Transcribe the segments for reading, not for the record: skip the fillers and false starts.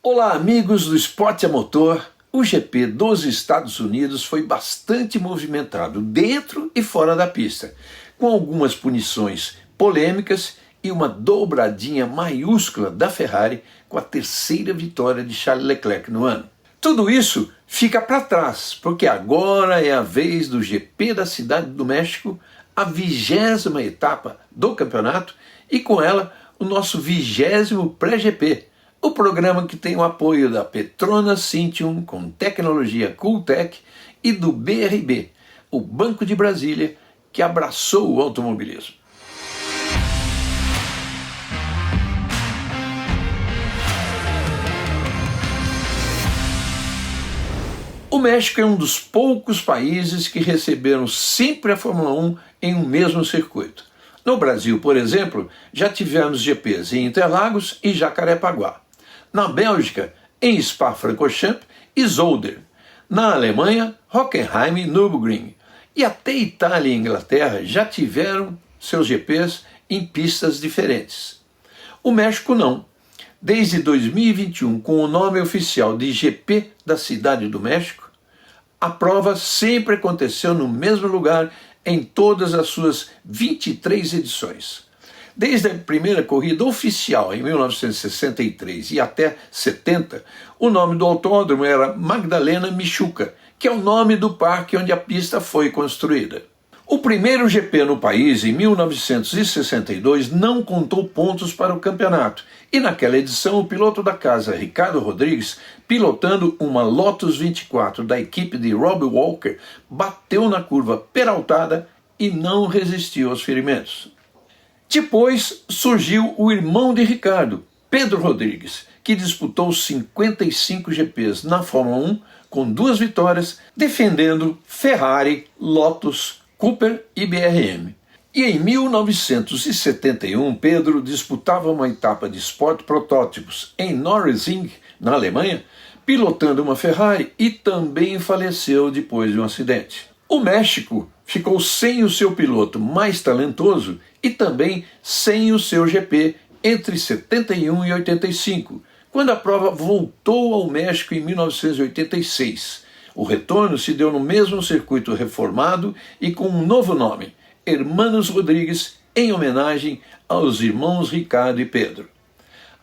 Olá, amigos do Esporte a Motor. O GP dos Estados Unidos foi bastante movimentado dentro e fora da pista, com algumas punições polêmicas e uma dobradinha maiúscula da Ferrari com a terceira vitória de Charles Leclerc no ano. Tudo isso fica para trás, porque agora é a vez do GP da Cidade do México, a 20ª etapa do campeonato, e com ela o nosso 20º pré-GP, o programa que tem o apoio da Petronas Synthium com tecnologia Cooltech e do BRB, o Banco de Brasília, que abraçou o automobilismo. O México é um dos poucos países que receberam sempre a Fórmula 1 em um mesmo circuito. No Brasil, por exemplo, já tivemos GPs em Interlagos e Jacarepaguá. Na Bélgica, em Spa-Francorchamps e Zolder. Na Alemanha, Hockenheim e Nürburgring. E até Itália e Inglaterra já tiveram seus GPs em pistas diferentes. O México não. Desde 2021, com o nome oficial de GP da Cidade do México, a prova sempre aconteceu no mesmo lugar em todas as suas 23 edições. Desde a primeira corrida oficial, em 1963 e até 70, o nome do autódromo era Magdalena Mixhuca, que é o nome do parque onde a pista foi construída. O primeiro GP no país, em 1962, não contou pontos para o campeonato, e naquela edição o piloto da casa, Ricardo Rodrigues, pilotando uma Lotus 24 da equipe de Rob Walker, bateu na curva peraltada e não resistiu aos ferimentos. Depois surgiu o irmão de Ricardo, Pedro Rodrigues, que disputou 55 GPs na Fórmula 1 com 2 vitórias, defendendo Ferrari, Lotus, Cooper e BRM. E em 1971, Pedro disputava uma etapa de Sport Protótipos em Norrising, na Alemanha, pilotando uma Ferrari, e também faleceu depois de um acidente. O México ficou sem o seu piloto mais talentoso e também sem o seu GP entre 71 e 85, quando a prova voltou ao México em 1986. O retorno se deu no mesmo circuito reformado e com um novo nome, Hermanos Rodrigues, em homenagem aos irmãos Ricardo e Pedro.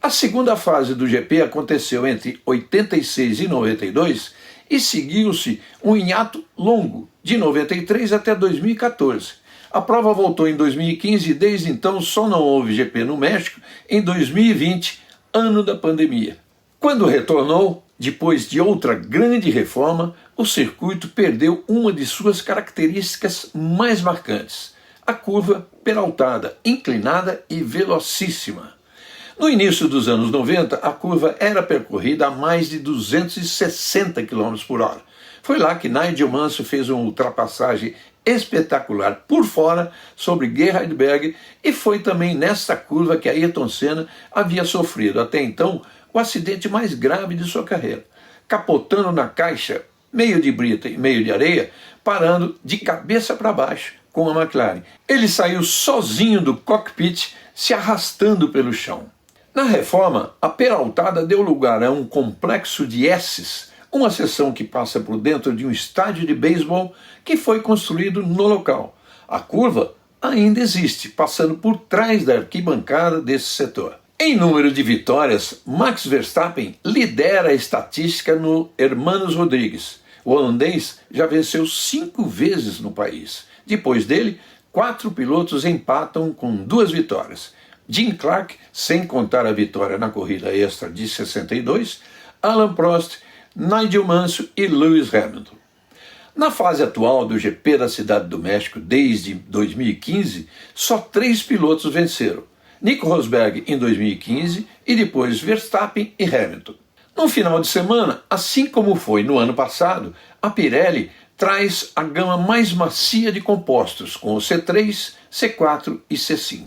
A segunda fase do GP aconteceu entre 86 e 92 e seguiu-se um hiato longo, de 93 até 2014. A prova voltou em 2015 e desde então só não houve GP no México em 2020, ano da pandemia. Quando retornou, depois de outra grande reforma, o circuito perdeu uma de suas características mais marcantes, a curva peraltada, inclinada e velocíssima. No início dos anos 90, a curva era percorrida a mais de 260 km por hora. Foi lá que Nigel Mansell fez uma ultrapassagem espetacular por fora sobre Gerhard Berger, e foi também nesta curva que Ayrton Senna havia sofrido até então o acidente mais grave de sua carreira, capotando na caixa, meio de brita e meio de areia, parando de cabeça para baixo com a McLaren. Ele saiu sozinho do cockpit, se arrastando pelo chão. Na reforma, a peraltada deu lugar a um complexo de S's, uma seção que passa por dentro de um estádio de beisebol que foi construído no local. A curva ainda existe, passando por trás da arquibancada desse setor. Em número de vitórias, Max Verstappen lidera a estatística no Hermanos Rodrigues. O holandês já venceu 5 vezes no país. Depois dele, 4 pilotos empatam com 2 vitórias. Jim Clark, sem contar a vitória na corrida extra de 62, Alain Prost, Nigel Mansell e Lewis Hamilton. Na fase atual do GP da Cidade do México, desde 2015, só 3 pilotos venceram. Nico Rosberg em 2015 e depois Verstappen e Hamilton. No final de semana, assim como foi no ano passado, a Pirelli traz a gama mais macia de compostos, com o C3, C4 e C5.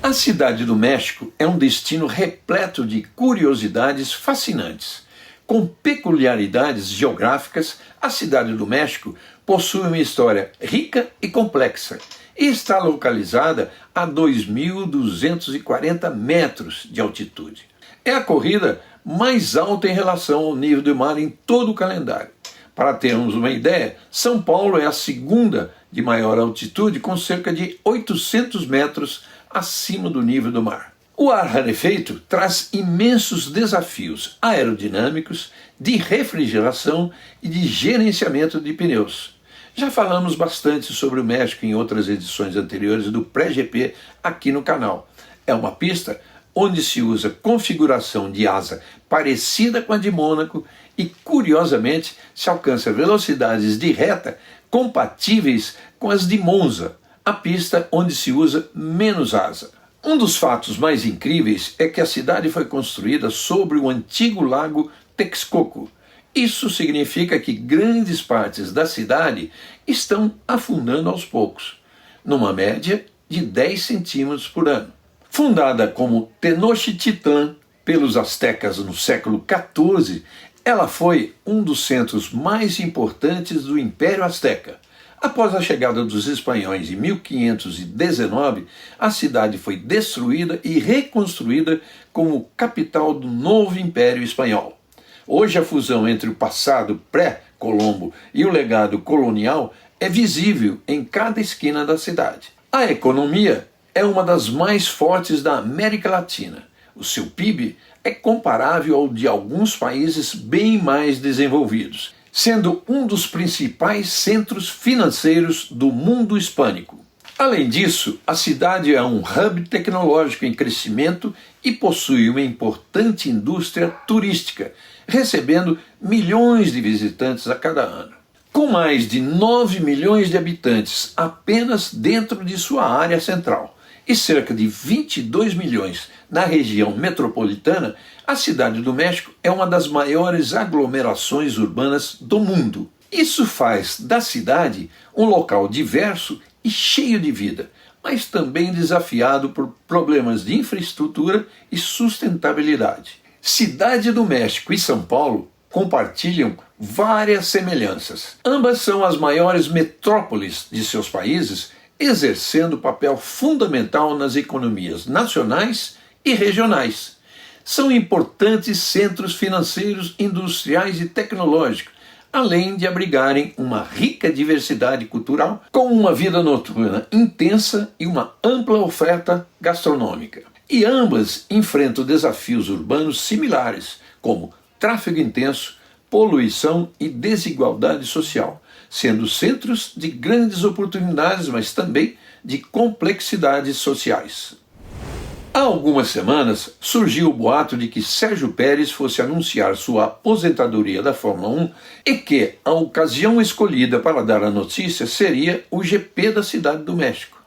A Cidade do México é um destino repleto de curiosidades fascinantes. Com peculiaridades geográficas, a Cidade do México possui uma história rica e complexa e está localizada a 2.240 metros de altitude. É a corrida mais alta em relação ao nível do mar em todo o calendário. Para termos uma ideia, São Paulo é a segunda de maior altitude, com cerca de 800 metros acima do nível do mar. O ar rarefeito traz imensos desafios aerodinâmicos, de refrigeração e de gerenciamento de pneus. Já falamos bastante sobre o México em outras edições anteriores do Pré-GP aqui no canal. É uma pista onde se usa configuração de asa parecida com a de Mônaco e, curiosamente, se alcança velocidades de reta compatíveis com as de Monza, a pista onde se usa menos asa. Um dos fatos mais incríveis é que a cidade foi construída sobre o antigo lago Texcoco. Isso significa que grandes partes da cidade estão afundando aos poucos, numa média de 10 centímetros por ano. Fundada como Tenochtitlan pelos astecas no século XIV, ela foi um dos centros mais importantes do Império Azteca. Após a chegada dos espanhóis em 1519, a cidade foi destruída e reconstruída como capital do novo Império Espanhol. Hoje a fusão entre o passado pré-Colombo e o legado colonial é visível em cada esquina da cidade. A economia é uma das mais fortes da América Latina. O seu PIB é comparável ao de alguns países bem mais desenvolvidos, sendo um dos principais centros financeiros do mundo hispânico. Além disso, a cidade é um hub tecnológico em crescimento e possui uma importante indústria turística, recebendo milhões de visitantes a cada ano. Com mais de 9 milhões de habitantes apenas dentro de sua área central e cerca de 22 milhões na região metropolitana, a Cidade do México é uma das maiores aglomerações urbanas do mundo. Isso faz da cidade um local diverso e cheio de vida, mas também desafiado por problemas de infraestrutura e sustentabilidade. Cidade do México e São Paulo compartilham várias semelhanças. Ambas são as maiores metrópoles de seus países, exercendo papel fundamental nas economias nacionais e regionais. São importantes centros financeiros, industriais e tecnológicos, além de abrigarem uma rica diversidade cultural, com uma vida noturna intensa e uma ampla oferta gastronômica. E ambas enfrentam desafios urbanos similares, como tráfego intenso, poluição e desigualdade social, sendo centros de grandes oportunidades, mas também de complexidades sociais. Há algumas semanas surgiu o boato de que Sérgio Pérez fosse anunciar sua aposentadoria da Fórmula 1 e que a ocasião escolhida para dar a notícia seria o GP da Cidade do México.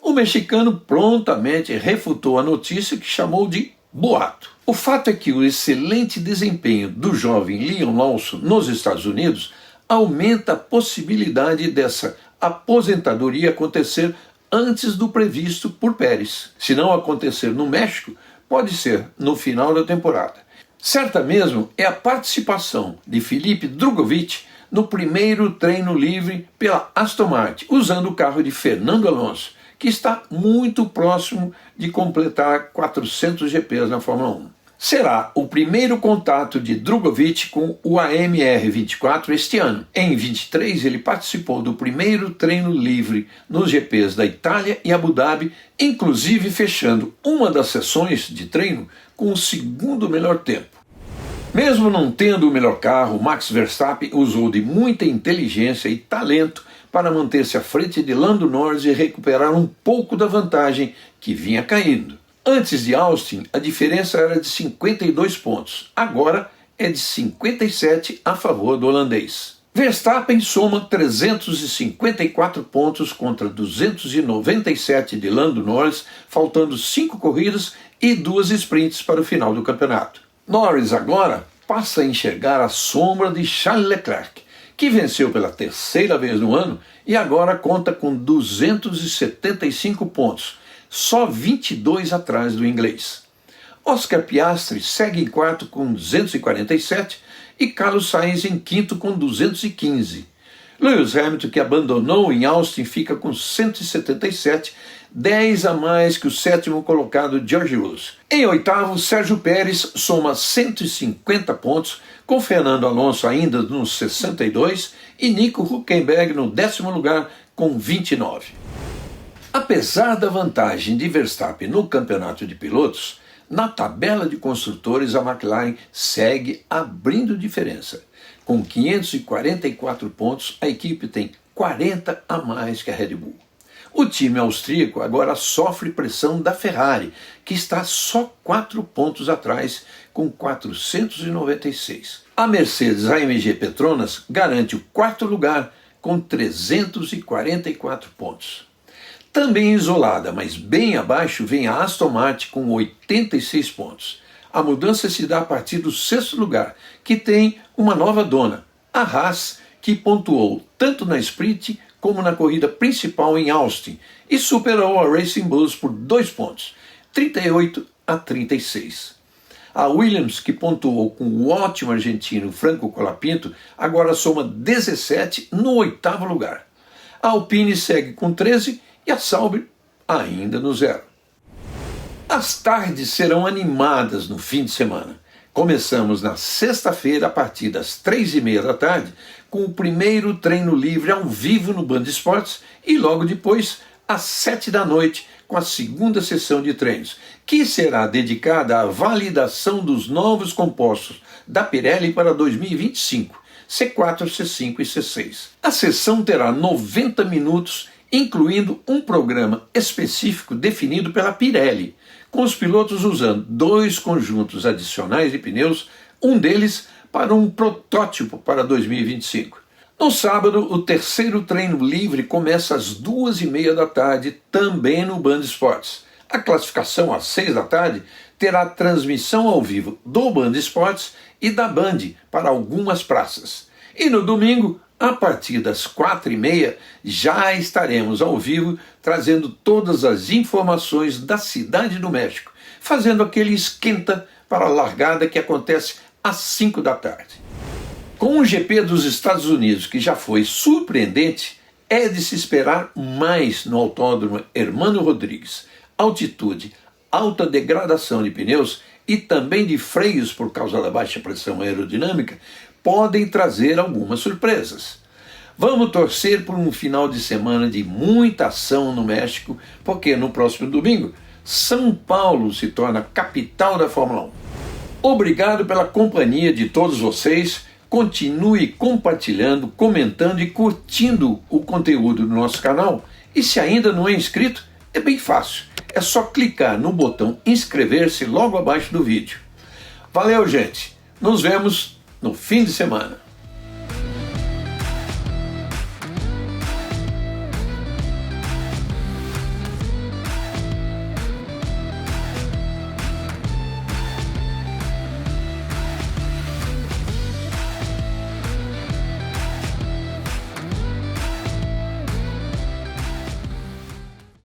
O mexicano prontamente refutou a notícia, que chamou de boato. O fato é que o excelente desempenho do jovem Liam Lawson nos Estados Unidos aumenta a possibilidade dessa aposentadoria acontecer antes do previsto por Pérez. Se não acontecer no México, pode ser no final da temporada. Certa mesmo é a participação de Felipe Drugovich no primeiro treino livre pela Aston Martin, usando o carro de Fernando Alonso, que está muito próximo de completar 400 GPs na Fórmula 1. Será o primeiro contato de Drugovich com o AMR24 este ano. Em 23, ele participou do primeiro treino livre nos GPs da Itália e Abu Dhabi, inclusive fechando uma das sessões de treino com o segundo melhor tempo. Mesmo não tendo o melhor carro, Max Verstappen usou de muita inteligência e talento para manter-se à frente de Lando Norris e recuperar um pouco da vantagem que vinha caindo. Antes de Austin, a diferença era de 52 pontos. Agora é de 57 a favor do holandês. Verstappen soma 354 pontos contra 297 de Lando Norris, faltando 5 corridas e 2 sprints para o final do campeonato. Norris agora passa a enxergar a sombra de Charles Leclerc, que venceu pela terceira vez no ano e agora conta com 275 pontos, só 22 atrás do inglês. Oscar Piastri segue em quarto com 247 e Carlos Sainz em quinto com 215. Lewis Hamilton, que abandonou em Austin, fica com 177, 10 a mais que o sétimo colocado George Russell. Em oitavo, Sérgio Pérez soma 150 pontos, com Fernando Alonso ainda nos 62 e Nico Hülkenberg no 10º lugar com 29. Apesar da vantagem de Verstappen no campeonato de pilotos, na tabela de construtores a McLaren segue abrindo diferença. Com 544 pontos, a equipe tem 40 a mais que a Red Bull. O time austríaco agora sofre pressão da Ferrari, que está só 4 pontos atrás, com 496. A Mercedes AMG Petronas garante o 4º lugar, com 344 pontos. Também isolada, mas bem abaixo, vem a Aston Martin com 86 pontos. A mudança se dá a partir do 6º lugar, que tem uma nova dona, a Haas, que pontuou tanto na sprint como na corrida principal em Austin e superou a Racing Bulls por 2 pontos, 38 a 36. A Williams, que pontuou com o ótimo argentino Franco Colapinto, agora soma 17 no 8º lugar. A Alpine segue com 13 e a Sauber ainda no 0. As tardes serão animadas no fim de semana. Começamos na sexta-feira, a partir das 3h30 da tarde, com o primeiro treino livre ao vivo no Band Esportes e logo depois, às 7 da noite, com a segunda sessão de treinos, que será dedicada à validação dos novos compostos da Pirelli para 2025, C4, C5 e C6. A sessão terá 90 minutos, incluindo um programa específico definido pela Pirelli, com os pilotos usando 2 conjuntos adicionais de pneus, um deles para um protótipo para 2025. No sábado, o terceiro treino livre começa às 2h30 da tarde, também no Band Esportes. A classificação às 6 da tarde terá transmissão ao vivo do Band Esportes e da Band para algumas praças. E no domingo, a partir das 4h30, já estaremos ao vivo trazendo todas as informações da Cidade do México, fazendo aquele esquenta para a largada que acontece às 5 da tarde. Com o GP dos Estados Unidos, que já foi surpreendente, é de se esperar mais no Autódromo Hermano Rodrigues. Altitude, alta degradação de pneus e também de freios por causa da baixa pressão aerodinâmica podem trazer algumas surpresas. Vamos torcer por um final de semana de muita ação no México, porque no próximo domingo, São Paulo se torna capital da Fórmula 1. Obrigado pela companhia de todos vocês. Continue compartilhando, comentando e curtindo o conteúdo do nosso canal. E se ainda não é inscrito, é bem fácil. É só clicar no botão inscrever-se logo abaixo do vídeo. Valeu, gente! Nos vemos no fim de semana.